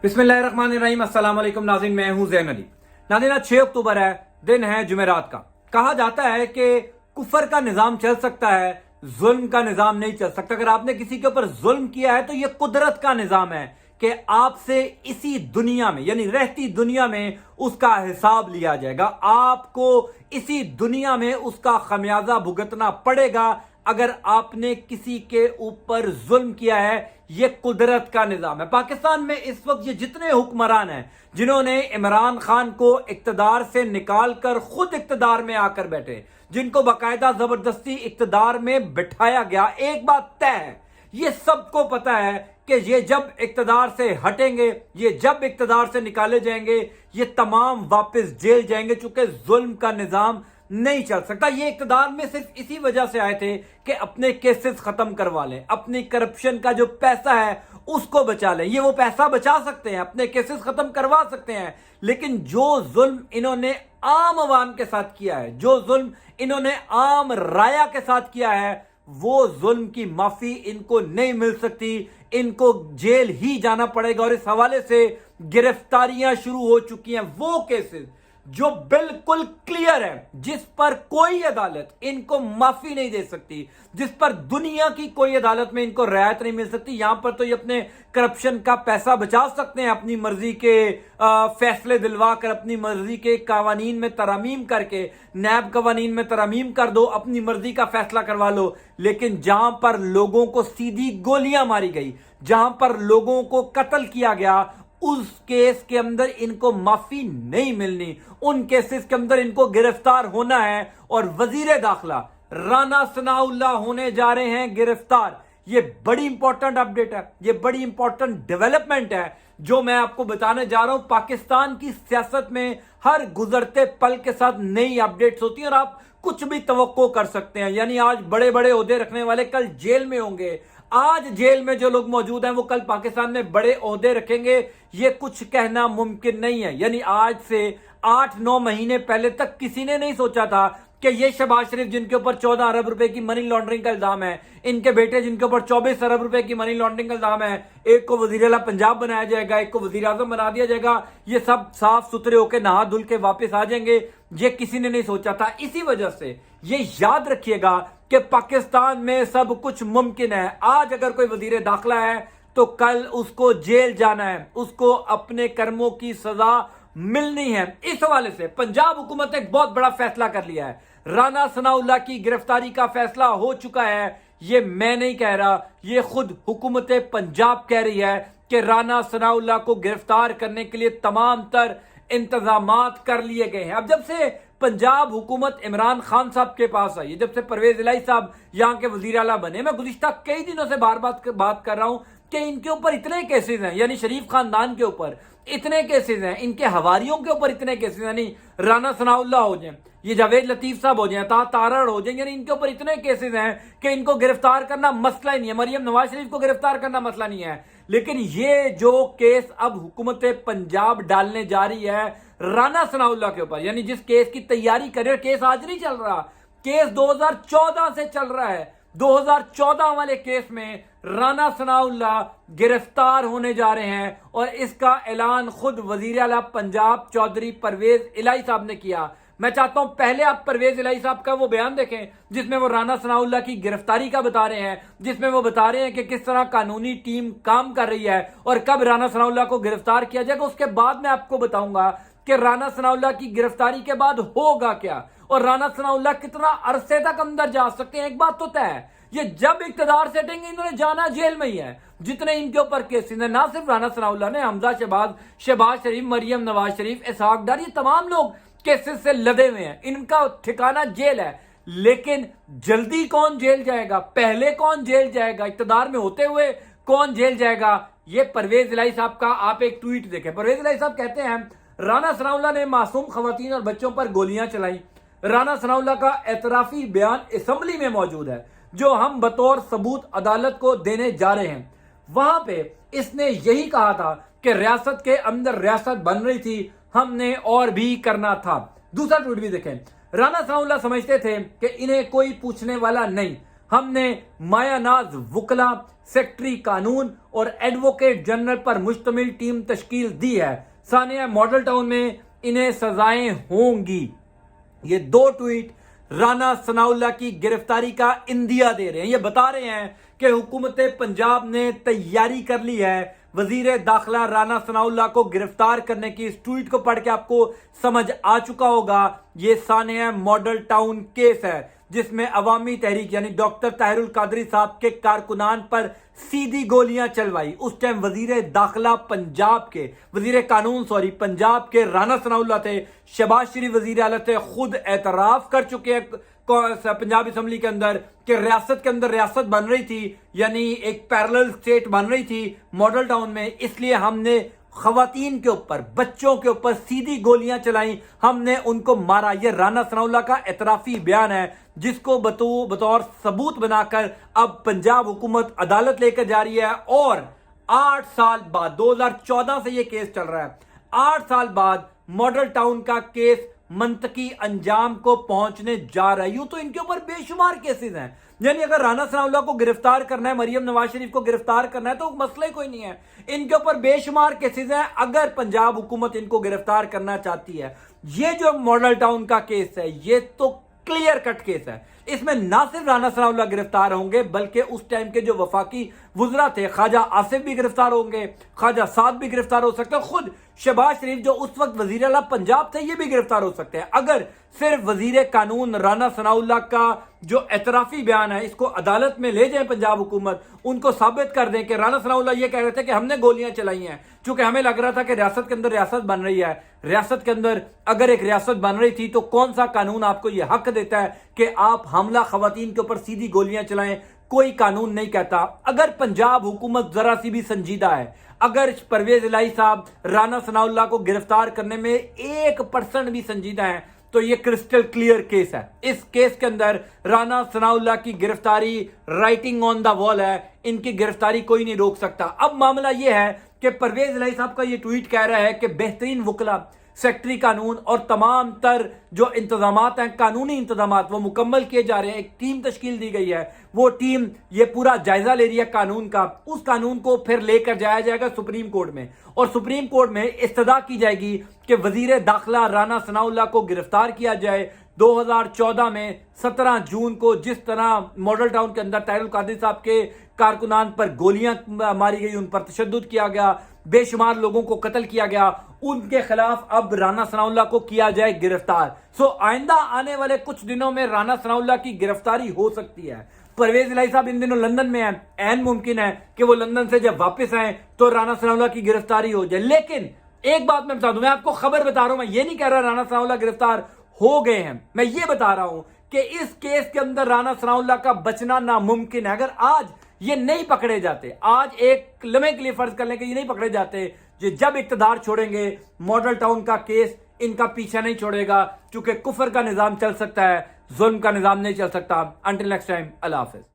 बिस्मिल्लाहिर्रहमानिर्रहीम। अस्सलाम वालेकुम नाज़रीन, मैं हूं ज़ैन अली। नाज़रीन, आज 6 अक्टूबर है, दिन है जुमेरात का। कहा जाता है कि कुफर का निज़ाम चल सकता है, जुल्म का निज़ाम नहीं चल सकता। अगर आपने किसी के ऊपर जुल्म किया है तो यह कुदरत का निज़ाम है कि आपसे इसी दुनिया में यानी रहती दुनिया में उसका हिसाब लिया जाएगा। आपको इसी दुनिया में उसका खमियाजा भुगतना पड़ेगा अगर आपने किसी के ऊपर जुल्म किया है। यह कुदरत का निजाम है। पाकिस्तान में इस वक्त ये जितने हुक्मरान हैं जिन्होंने इमरान खान को इक्तदार से निकाल कर खुद इक्तदार में आकर बैठे, जिनको बाकायदा जबरदस्ती इक्तदार में बिठाया गया, एक बात तय है, ये सबको पता है कि ये जब इक्तदार से हटेंगे, ये जब इक्तदार से निकाले जाएंगे, ये तमाम वापस जेल जाएंगे, चूंकि जुल्म का निजाम नहीं चल सकता। ये इक्तदार में सिर्फ इसी वजह से आए थे कि अपने केसेस खत्म करवा लें, अपनी करप्शन का जो पैसा है उसको बचा लें। ये वो पैसा बचा सकते हैं, अपने केसेस खत्म करवा सकते हैं, लेकिन जो जुल्म इन्होंने आम आवाम के साथ किया है, जो जुल्म इन्होंने आम राया के साथ किया है, वो जुल्म की माफी इनको नहीं मिल सकती। इनको जेल ही जाना पड़ेगा। और इस हवाले से गिरफ्तारियां शुरू हो चुकी हैं। वो केसेस जो बिल्कुल क्लियर है, जिस पर कोई अदालत इनको माफी नहीं दे सकती, जिस पर दुनिया की कोई अदालत में इनको रियायत नहीं मिल सकती, यहां पर तो ये अपने करप्शन का पैसा बचा सकते हैं, अपनी मर्जी के फैसले दिलवा कर, अपनी मर्जी के कवानीन में तरमीम करके, नैब कवानीन में तरमीम कर दो, अपनी मर्जी का फैसला करवा लो। लेकिन जहां पर लोगों को सीधी गोलियां मारी गई, जहां पर लोगों को कत्ल किया गया, उस केस के अंदर इनको माफी नहीं मिलनी। उन केसेस के अंदर इनको गिरफ्तार होना है। और वजीर दाखिला राना सनाउल्लाह होने जा रहे हैं गिरफ्तार। ये बड़ी इंपॉर्टेंट अपडेट है, ये बड़ी इंपॉर्टेंट डेवलपमेंट है जो मैं आपको बताने जा रहा हूं। पाकिस्तान की सियासत में हर गुजरते पल के साथ नई अपडेट्स होती हैं और आप कुछ भी तवक्को कर सकते हैं। यानी आज बड़े बड़े ओहदे रखने वाले कल जेल में होंगे, आज जेल में जो लोग मौजूद हैं वो कल पाकिस्तान में बड़े ओहदे रखेंगे। ये कुछ कहना मुमकिन नहीं है। यानी आज से 8-9 महीने पहले तक किसी ने नहीं सोचा था कि ये शहबाज शरीफ जिनके ऊपर 14 अरब रुपए की मनी लॉन्ड्रिंग का इल्जाम है, इनके बेटे जिनके ऊपर 24 अरब रुपए की मनी लॉन्ड्रिंग का इल्जाम है, एक को वजीर आला पंजाब बनाया जाएगा, एक को वजीर आजम बना दिया जाएगा, ये सब साफ सुथरे होकर नहा धुल के वापस आ जाएंगे। ये किसी ने नहीं सोचा था। इसी वजह से ये याद रखिएगा कि पाकिस्तान में सब कुछ मुमकिन है। आज अगर कोई वजीर दाखिला है तो कल उसको जेल जाना है, उसको अपने कर्मों की सजा मिलनी है। इस हवाले से पंजाब हुकूमत ने एक बहुत बड़ा फैसला कर लिया है। राना सनाउल्लाह की गिरफ्तारी का फैसला हो चुका है। ये मैं नहीं कह रहा, ये खुद हुकूमत पंजाब कह रही है कि राना सनाउल्लाह को गिरफ्तार करने के लिए तमाम तर इंतजामात कर लिए गए हैं। अब जब से पंजाब हुकूमत इमरान खान साहब के पास आई, जब से परवेज इलाही साहब यहां के वजीर आला बने, मैं गुज़िश्ता कई दिनों से बार बात कर रहा हूं कि इनके ऊपर इतने केसेस हैं, यानी शरीफ खानदान के ऊपर इतने केसेस हैं, इनके हवारियों के ऊपर इतने केसेस हैं, यानी राना सनाउल्लाह हो जाए, ये जावेद लतीफ साहब हो जाए, तारड़ हो जाए, यानी इनके ऊपर इतने केसेस हैं कि इनको गिरफ्तार करना मसला ही नहीं है। मरियम नवाज शरीफ को गिरफ्तार करना मसला नहीं है। लेकिन ये जो केस अब हुकूमत पंजाब डालने जा रही है राना सनाउल्लाह के ऊपर, यानी जिस केस की तैयारी कर रहे हैं, केस आज नहीं चल रहा, केस 2014 से चल रहा है। 2014 वाले केस में राना सनाउल्लाह गिरफ्तार होने जा रहे हैं और इसका ऐलान खुद वजीर आला पंजाब चौधरी परवेज इलाही साहब ने किया। मैं चाहता हूं पहले आप परवेज इलाही साहब का वो बयान देखें जिसमें वो राना सनाउल्लाह की गिरफ्तारी का बता रहे हैं, जिसमें वो बता रहे हैं कि किस तरह कानूनी टीम काम कर रही है और कब राना सनाउल्लाह को गिरफ्तार किया जाएगा। उसके बाद मैं आपको बताऊंगा कि राना सनाउल्लाह की गिरफ्तारी के बाद होगा क्या और राना सनाउल्लाह कितना अरसे तक अंदर जा सकते हैं। एक बात तो तय है, ये जब इक्तदार से हटेंगे इन्होंने जाना जेल में ही है। जितने इनके ऊपर केसेस हैं, ना सिर्फ राना सनाउल्लाह ने, हमजा शहबाज शरीफ, मरियम नवाज शरीफ, इसहाक डार, ये तमाम लोग केसेस से लदे हुए हैं, इनका ठिकाना जेल है। लेकिन जल्दी कौन जेल जाएगा, पहले कौन जेल जाएगा, इक्तदार में होते हुए कौन जेल जाएगा, ये परवेज इलाही साहब का आप एक ट्वीट देखें। परवेज इलाही साहब कहते हैं राना सनाउल्लाह ने मासूम खवातीन और बच्चों पर गोलियां चलाई। राना सनाउल्लाह का एतराफी बयान असेंबली में मौजूद है जो हम बतौर सबूत अदालत को देने जा रहे हैं। वहां पे इसने यही कहा था कि रियासत के अंदर रियासत बन रही थी, हमने और भी करना था। दूसरा ट्वीट भी देखें, राना सनाउल्लाह समझते थे कि इन्हें कोई पूछने वाला नहीं, ہم نے مایا ناز وکلا، سیکٹری قانون اور ایڈوکیٹ جنرل پر مشتمل ٹیم تشکیل دی ہے۔ ثانیہ ماڈل ٹاؤن میں انہیں سزائیں ہوں گی۔ یہ دو ٹویٹ رانا ثناء اللہ کی گرفتاری کا اندیا دے رہے ہیں، یہ بتا رہے ہیں کہ حکومت پنجاب نے تیاری کر لی ہے وزیر داخلہ رانا ثناء اللہ کو گرفتار کرنے کی۔ اس ٹویٹ کو پڑھ کے آپ کو سمجھ آ چکا ہوگا یہ ثانیہ ماڈل ٹاؤن کیس ہے جس میں عوامی تحریک یعنی ڈاکٹر طاہر القادری صاحب کے کارکنان پر سیدھی گولیاں چلوائی۔ اس ٹائم وزیر داخلہ پنجاب کے وزیر قانون پنجاب کے رانا ثناء اللہ تھے۔ شہباز شریف وزیر اعلیٰ تھے، خود اعتراف کر چکے ہیں پنجاب اسمبلی کے اندر کہ ریاست کے اندر ریاست بن رہی تھی، یعنی ایک پیرلل سٹیٹ بن رہی تھی ماڈل ٹاؤن میں، اس لیے ہم نے خواتین کے اوپر، بچوں کے اوپر سیدھی گولیاں چلائیں، ہم نے ان کو مارا۔ یہ رانا ثناء اللہ کا اعترافی بیان ہے جس کو بطور ثبوت بنا کر اب پنجاب حکومت عدالت لے کر جا رہی ہے، اور 8 سال بعد 2014 سے یہ کیس چل رہا ہے، 8 سال بعد ماڈل ٹاؤن کا کیس منطقی انجام کو پہنچنے جا رہا ہے۔ یوں تو ان کے اوپر بے شمار کیسز ہیں، یعنی اگر رانا ثناء اللہ کو گرفتار کرنا ہے، مریم نواز شریف کو گرفتار کرنا ہے تو مسئلہ کوئی نہیں ہے، ان کے اوپر بے شمار کیسز ہیں اگر پنجاب حکومت ان کو گرفتار کرنا چاہتی ہے۔ یہ جو ماڈل ٹاؤن کا کیس ہے یہ تو کلیئر کٹ کیس ہے، اس میں نہ صرف رانا ثناء اللہ گرفتار ہوں گے بلکہ اس ٹائم کے جو وفاقی وزراء تھے، خواجہ آصف بھی گرفتار ہوں گے، خواجہ سعد بھی گرفتار ہو سکتے ہیں، خود شہباز شریف جو اس وقت وزیر اعلیٰ پنجاب تھے یہ بھی گرفتار ہو سکتے ہیں۔ اگر صرف وزیر قانون رانا ثناء اللہ کا جو اعترافی بیان ہے اس کو عدالت میں لے جائیں پنجاب حکومت، ان کو ثابت کر دیں کہ رانا ثناء اللہ یہ کہہ رہے تھے کہ ہم نے گولیاں چلائی ہیں، چونکہ ہمیں لگ رہا تھا کہ ریاست کے اندر ریاست بن رہی ہے، ریاست کے اندر اگر ایک ریاست بن رہی تھی تو کون سا قانون آپ کو یہ حق دیتا ہے کہ آپ حاملہ خواتین کے اوپر سیدھی گولیاں چلائیں؟ کوئی قانون نہیں کہتا۔ اگر پنجاب حکومت ذرا سی بھی سنجیدہ ہے، اگر پرویز الہی صاحب رانا ثناء اللہ کو گرفتار کرنے میں 1% بھی سنجیدہ ہیں تو یہ کرسٹل کلیئر کیس ہے۔ اس کیس کے اندر رانا ثناء اللہ کی گرفتاری رائٹنگ آن دا وال ہے، ان کی گرفتاری کوئی نہیں روک سکتا۔ اب معاملہ یہ ہے کہ پرویز الہی صاحب کا یہ ٹویٹ کہہ رہا ہے کہ بہترین وکلا، سیکٹری قانون اور تمام تر جو انتظامات ہیں، قانونی انتظامات، وہ مکمل کیے جا رہے ہیں۔ ایک ٹیم تشکیل دی گئی ہے، وہ ٹیم یہ پورا جائزہ لے رہی ہے قانون کا، اس قانون کو پھر لے کر جایا جائے گا سپریم کورٹ میں، اور سپریم کورٹ میں استدعا کی جائے گی کہ وزیر داخلہ رانا ثناء اللہ کو گرفتار کیا جائے۔ 2014 میں 17 جون کو جس طرح ماڈل ٹاؤن کے اندر طاہر القادری صاحب کے کارکنان پر گولیاں ماری گئی، ان پر تشدد کیا گیا، بے شمار لوگوں کو قتل کیا گیا، ان کے خلاف اب رانا ثناء اللہ کو کیا جائے گرفتار۔ آئندہ آنے والے کچھ دنوں میں رانا ثناء اللہ کی گرفتاری ہو سکتی ہے۔ پرویز الہی صاحب ان دنوں لندن میں ہیں، عین ممکن ہے کہ وہ لندن سے جب واپس آئیں تو رانا ثناء اللہ کی گرفتاری ہو جائے۔ لیکن ایک بات میں بتا دوں، میں آپ کو خبر بتا رہا ہوں، میں یہ نہیں کہہ رہا رانا ثناء اللہ گرفتار ہو گئے ہیں، میں یہ بتا رہا ہوں کہ اس کیس کے اندر رانا ثناء اللہ کا بچنا ناممکن ہے۔ اگر آج یہ نہیں پکڑے جاتے، آج ایک لمحے کے لیے فرض کر لیں کہ یہ نہیں پکڑے جاتے، جب اقتدار چھوڑیں گے ماڈل ٹاؤن کا کیس ان کا پیچھا نہیں چھوڑے گا، چونکہ کفر کا نظام چل سکتا ہے، ظلم کا نظام نہیں چل سکتا۔ انٹل نیکسٹ ٹائم، اللہ حافظ۔